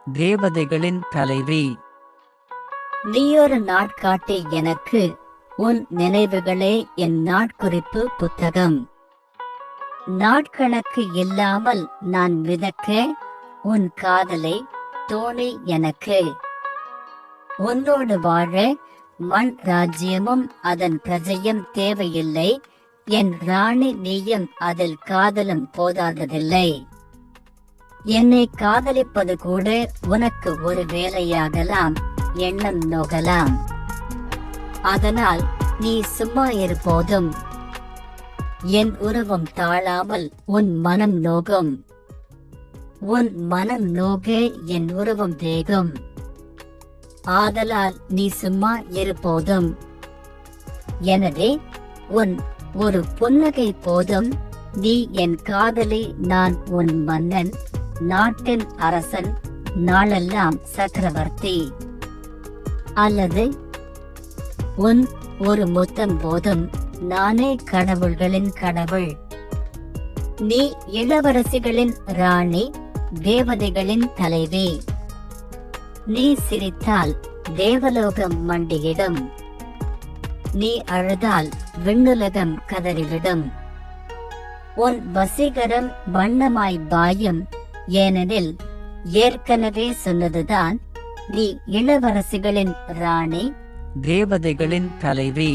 தேவதைகளின் தலைவி. நீயொரு நாட்காட்டி எனக்கு, உன் நினைவுகளே என் நாட்குறிப்பு புத்தகம். நாட்கணக்கு இல்லாமல் நான் மிதக்க, உன் காதலை தோணி எனக்கு. உன்னோடு வாழ மண் ராஜ்யமும் அதன் பிரஜையும் தேவையில்லை, என் ராணி நீயும் அதில் காதலும் போதாததில்லை. என்னை காதலிப்பது கூட உனக்கு ஒரு வேலையாகலாம், எண்ணம் நோகலாம். அதனால் நீ சும்மா இருப்போதும் என் உருவம் தாழாமல் உன் மனம் நோகும். உன் மனம் நோக என் உருவம் தேகும். ஆதலால் நீ சும்மா இருப்போதும் எனவே உன் ஒரு புன்னகை போதும். நீ என் காதலி, நான் உன் மன்னன், நாட்டின் அரசன், நாளெல்லாம் சக்கரவர்த்தி. அல்லது உன் ஒரு முத்தம் போதும், நானே கடவுள்களின் கடவுள். நீ இளவரசிகளின் ராணி, தேவதைகளின் தலைவி. நீ சிரித்தால் தேவலோகம் மண்டியிடும், நீ அழுதால் விண்ணுலகம் கதறிவிடும். உன் வசீகரம் வண்ணமாய் பாயும், ஏனெனில் ஏற்கனவே சொன்னதுதான், நீ இளவரசிகளின் ராணி, தேவதைகளின் தலைவி.